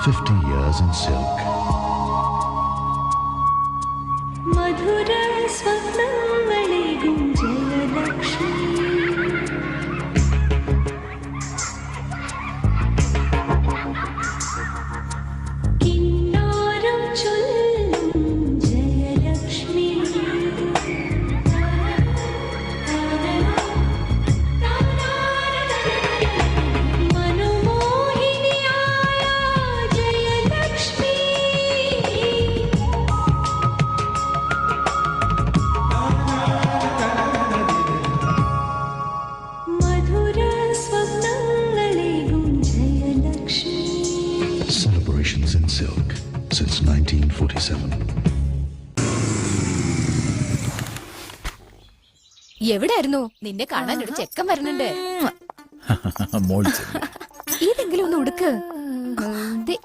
50 years in silk. മധുര സ്വപ്നങ്ങളേകും ജയലക്ഷ്മി. കിന്നാരം ചൊല്ലും ജയലക്ഷ്മി. മനോമോഹിനിയായ ജയലക്ഷ്മി. മധുര സ്വപ്നങ്ങളേകും Jayalakshmi. Celebrations in silk since 1947. എവിടെയായിരുന്നു? നിന്നെ കാണാൻ ഒരു ചെക്കൻ വരുന്നുണ്ട്. മോൾ ചെല്ല്. ഇതെങ്കിലും ഒന്ന് ഉടുക്ക്. ദേ,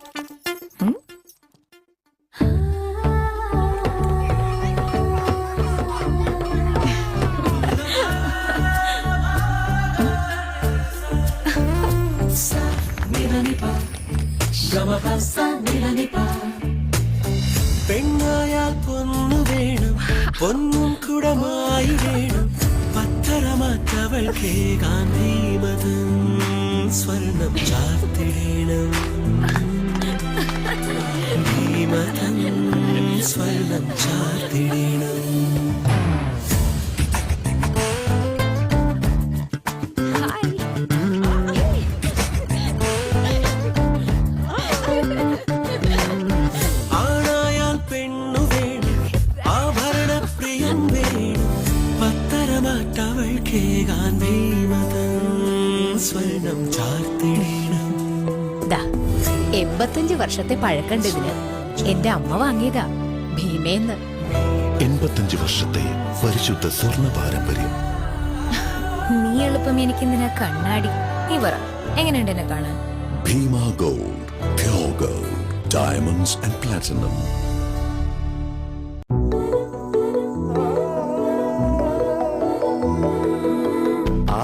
പെണ്ണായാൽ പൊന്നു വേണം, പൊന്നും കുടമായി വേണം, പത്തരമാറ്റവൾക്ക് ഗാന്ധീമതം സ്വർണം ചാർത്തിടേണം, ഭീമതം സ്വർണം ചാർത്തിടേണം. ആണായാൽ പെണ്ണു വേണം, ആഭരണപ്രിയം വേണം, പത്തരമാറ്റവൾക്ക് ഗാന്ധീമതം സ്വർണം ചാർത്തിടേണം. ദാ 85 വർഷത്തെ പഴക്കണ്ട് ഇതിന്. എന്റെ അമ്മ വാങ്ങിയതാ ഭീമേന്ന്. 85 വർഷത്തെ പരിശുദ്ധ സ്വർണ്ണ പാരമ്പര്യം. നീ എളുപ്പം എനിക്കെന്തിനാ കണ്ണാടി? നീ പറ, എങ്ങനെയുണ്ട് എന്നെ കാണാൻ? Bhima gold, pure gold, diamonds and platinum.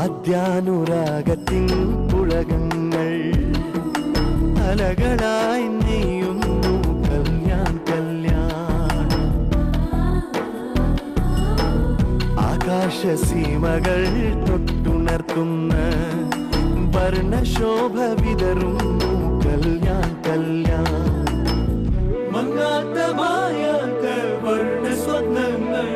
ആദ്യാനുരാഗത്തിൻ പുളകങ്ങൾ അലകളായി നെയ്യുന്നു കല്യാൺ കല്യാൺ. ആകാശസീമകൾ തൊട്ടുണർത്തുന്ന വർണ്ണശോഭ വിതറുന്നു കല്യാൺ കല്യാൺ. മങ്ങാത്തമായ വർണ്ണ സ്വപ്നങ്ങൾ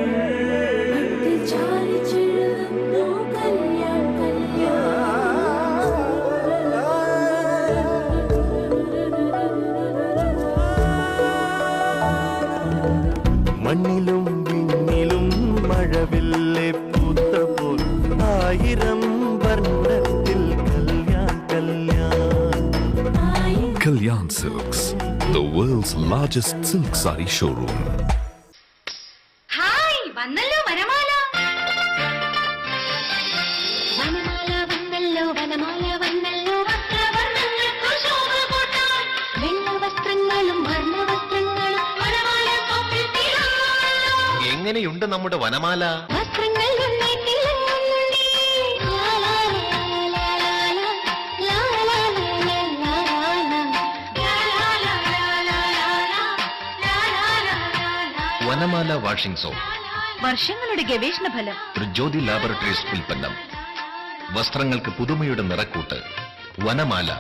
മണ്ണിലും വിണ്ണിലും മഴവില്ലേ പൂത്തപ്പോൾ ആയിരം വർണ്ണത്തിൽ Kalyan Kalyan. Kalyan Silks, the world's largest silk saree showroom. Hi, വന്നല്ലോ വനമാല. വനമാല വന്നല്ലോ, വനമാല വന്നല്ലോ, വസ്ത്രവർണ്ണങ്ങൾക്ക് ശോഭ കൂട്ടാൻ. വെള്ള വസ്ത്രങ്ങളും വർണ്ണവസ്ത്രങ്ങളും വനമാല ഷോപ്പിൽ തിളങ്ങുന്നു. എങ്ങനെയുണ്ട് നമ്മുടെ വനമാല? വസ്ത്രങ്ങൾ നന്നേ തിളങ്ങുന്നുണ്ടേ. ലാ ലാ ലാ ലാ ലാ ലാ, ലാ ലാ ലാ ലാ ലാ ലാ, ലാ ലാ ലാ ലാ ലാ ലാ. വനമാല വാഷിംഗ് സോപ്പ്, വർഷങ്ങളുടെ ഗവേഷണ ഫലം. ത്രിജ്യോതി ലാബറട്ടറീസ് ഉൽപ്പന്നം. വസ്ത്രങ്ങൾക്ക് പുതുമയുടെ നിറക്കൂട്ട് വനമാല.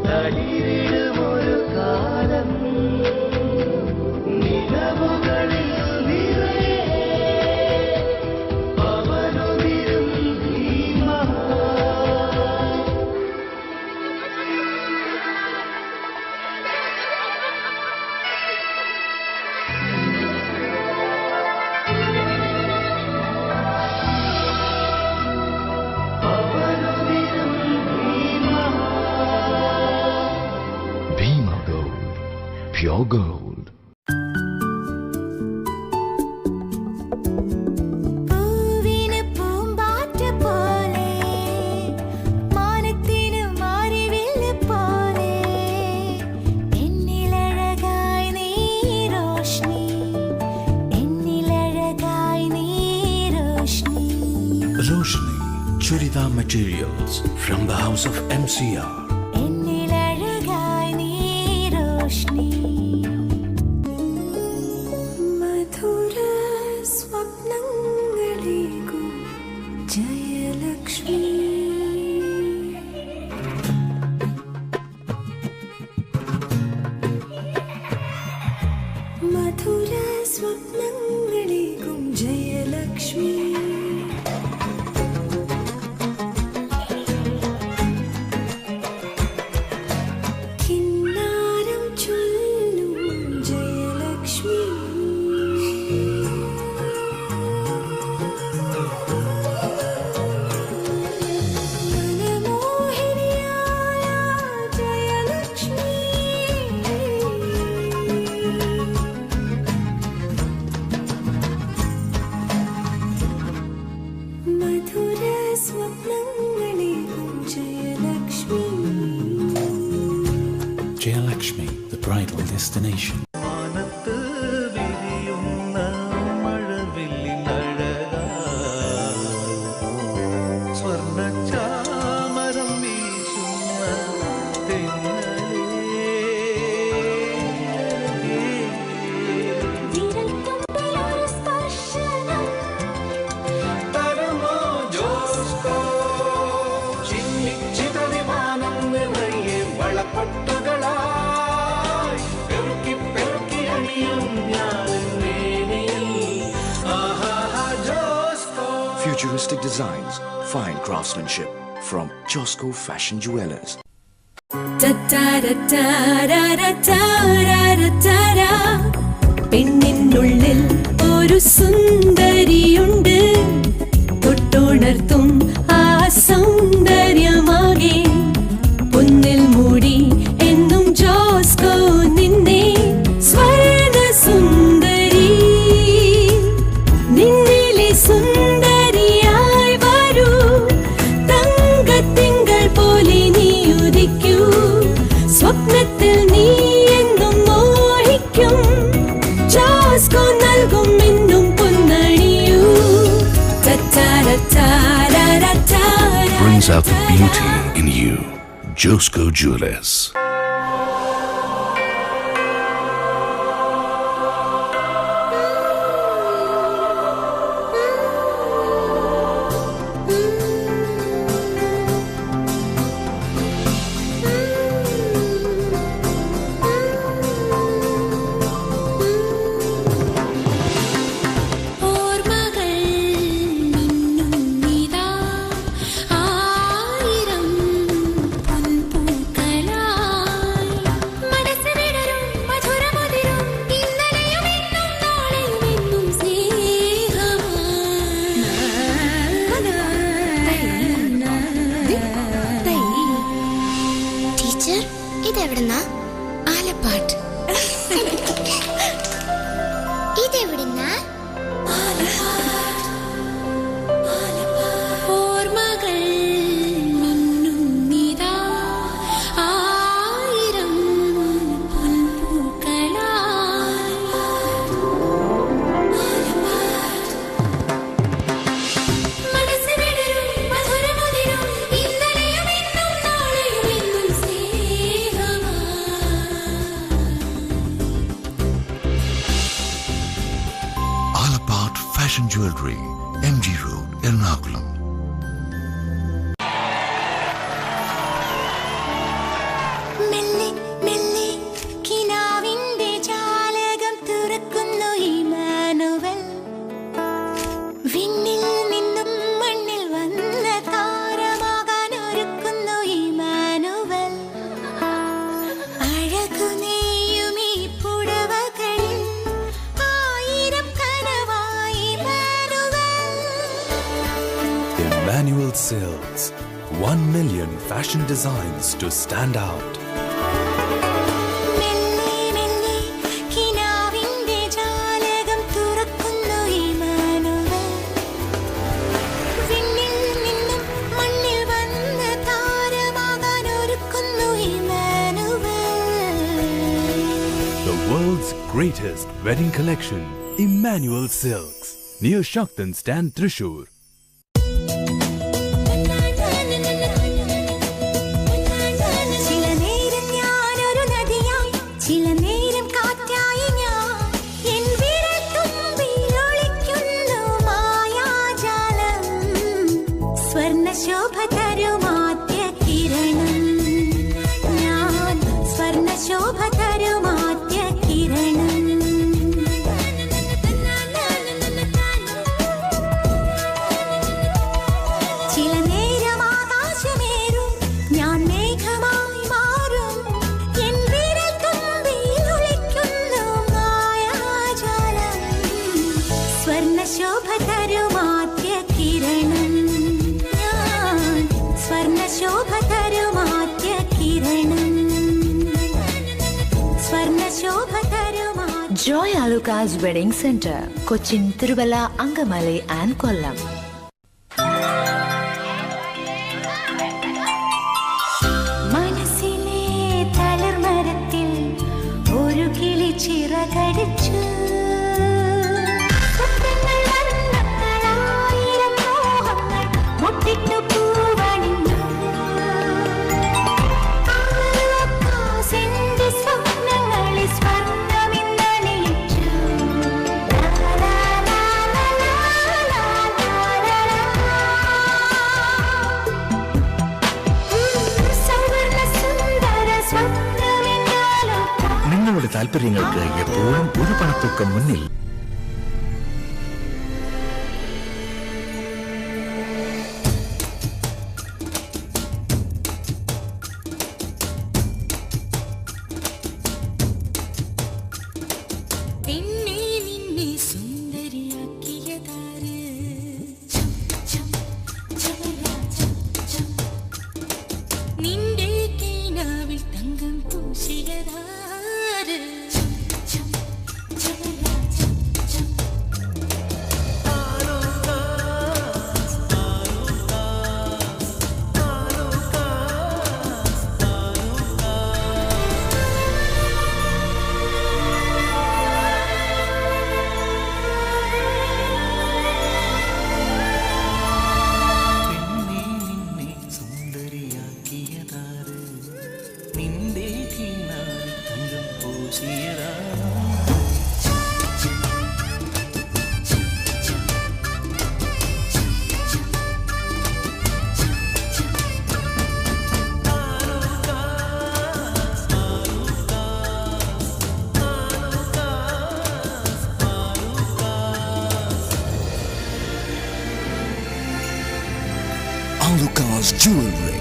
തളിരിടുമൊരു കാലം നിലവുകളിൽ നിറയെ പവനുതിരും Bhima. Bhima Gold, pure gold. Roshni, Churida materials from the house of MCR. എന്നിലഴകായി നീ രോഷ്നി മധുര സ്വപ്നങ്ങളേകും ജയലക്ഷ്മി മധുര സ്വപ്നങ്ങളേകും ജയലക്ഷ്മി കിന്നാരം ചൊല്ലും ജയലക്ഷ്മി മനമോഹിനിയായ ജയലക്ഷ്മി മധുര സ്വപ്നങ്ങളേകും Jayalakshmi Jayalakshmi, the bridal destination. മാനത്ത് വിരിയുന്ന മഴവില്ലിനഴകാ സ്വർണ്ണച്ചാമരം വീശുന്ന വിരൽത്തുമ്പിലൊരു സ്പർശനം തരുമോ ജോസ്കോ ചിന്നിച്ചിതറിവാനം നിറയെ വളപ്പട്ടുകളായി പെറുക്കി പെറുക്കി അണിയും ഞാനും മേനിയിൽ ആഹാ Josco Futuristic designs, fine craftsmanship from Josco Fashion Jewelers. പെണ്ണിനുള്ളിൽ ഒരു സുന്ദരിയുണ്ട് തൊട്ടുണർത്തും ആ സൗന്ദര്യമാകെ പൊന്നിൽ മൂടി എന്നും ജോസ്കോ നിന്നെ സ്വർണ സുന്ദരി നിന്നിലെ സുന്ദരിയായി വരൂ തങ്കത്തിങ്കൾ പോലെ നീ ഉദിക്കൂ സ്വപ്നത്തിൽ നീ എന്നും മോഹിക്കും ജോസ്കോ നൽകും എന്നും പൊന്നണിയൂ Brings out the beauty in you. Josco Jewelers. ഓർമ്മകൾ മിന്നുന്നിതാ ആയിരം പൊൻപൂക്കളായി മനസ്സ് വിടരും മധുരമധുരം ഇന്നലെയും ഇന്നും നാളെയും എന്നും സ്നേഹമായി ടീച്ചർ ഇതെവിടുന്നാ ആലപ്പാട്ട് ഇതെവിടുന്നാ ഓർമ്മകൾ മിന്നുന്നിതാ ആയിരം പൊൻപൂക്കളായി മനസ്സ് വിടരും മധുരമധുരം ഇന്നലെയും ഇന്നും നാളെയും എന്നും സ്നേഹമായി Alapart Fashion Jewelry, MG Road, Ernakulam. മെല്ലെ മെല്ലെ കിനാവിന്റെ ജാലകം തുറക്കുന്നു ഇമ്മാനുവൽ വിണ്ണിൽ നിന്നും മണ്ണിൽ വന്ന താരമാകാൻ ഒരുക്കുന്നു ഇമ്മാനുവൽ അഴകു നെയ്യും ഈ പുടവകളിൽ ആയിരം കനവായി Emmanuel Emmanuel Silks. 1 million fashion designs to stand out. മെല്ലെ മെല്ലെ കിനാവിന്റെ ജാലകം തുറക്കുന്നു ഇമ്മാനുവൽ വിണ്ണിൽ നിന്നും മണ്ണിൽ വന്ന താരമാകാൻ ഒരുക്കുന്നു Emmanuel The world's greatest wedding collection, Emmanuel Silks, near Shaktan Stand, Thrissur. സ്വർണശോഭ തരുമാദ്യ കിരണം ഞാൻ സ്വർണശോഭ തരുമാദ്യ കിരണം ചില നേരം ആകാശമേറും ഞാൻ മേഘമായി മാറും എൻ വിരൽ തുമ്പിൽ ഒളിക്കുന്നു മായാജാലം സ്വർണശോഭ തരുമാദ്യ കിരണം ഞാൻ സ്വർണശോഭ തരുമാദ്യ കിരണം സ്വർണശോഭ തരുമാ Joy Alucas Wedding Center, Cochin, Tiruvalla, Angamale and Kollam. മനസ്സിലെ തളിർമരത്തിൽ ഒരു കിളി ചിറകടിച്ചു സ്വപ്നങ്ങൾ വർണ്ണങ്ങളായിരം മോഹങ്ങൾ മുട്ടിട്ടു പൂവണിഞ്ഞു ആകാശിന്റെ സ്വപ്നങ്ങളിൽ സ്വർണ്ണമിന്നണിയിച്ചു സവർണ്ണ സുന്ദര സ്വപ്നമിന്നാലോ നിങ്ങളുടെ താല്പര്യങ്ങൾക്ക് എപ്പോഴും ഒരു പണത്തൂക്കം മുന്നിൽ. പിന്നെ നിന്നെ സുന്ദരിയാക്കിയതാര് നിന്റെ കീനാവിൽ തങ്കം പൂശിയതാര് Alucas Jewelry.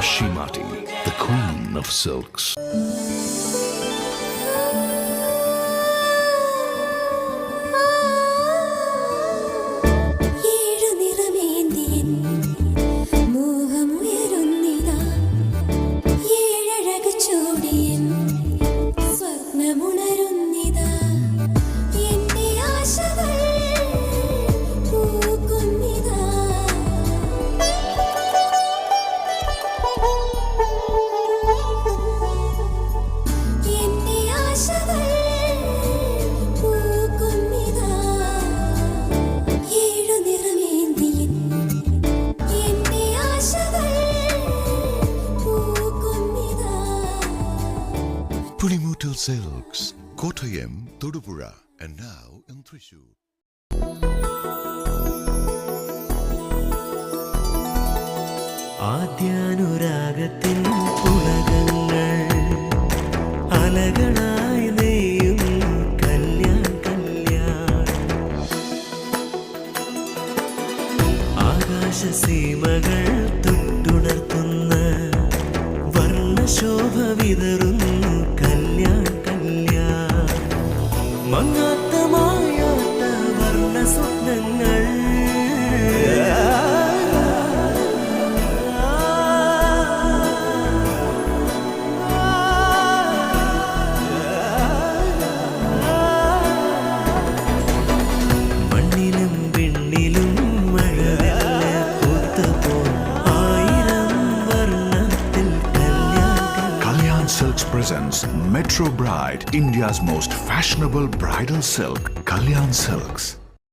Shimati, the queen of silks. ഏഴു നിറമേന്തിയൻ മോഹമുയരുന്നിതാ ഏഴഴകു ചൂടിയൻ സ്വപ്നമുണരുന്നിതാ എന്റെ ആശകൾ പൂക്കുന്നിതാ എന്റെ ആശകൾ പൂക്കുന്നിതാ ഏഴു നിറമേന്തിയൻ എന്റെ ആശകൾ പൂക്കുന്നിതാ Pulimutal Silks, Kottayam, Todupuzha, and now in Thrissur. ആദ്യാനുരാഗത്തിൻ ഉലകങ്ങൾ അലകളായി നെയ്യും കല്യാൺ കല്യാൺ ആകാശസീമകൾ തൊട്ടുണർത്തുന്ന വർണ്ണശോഭ presents Metro Bride, India's most fashionable bridal silk, Kalyan Silks.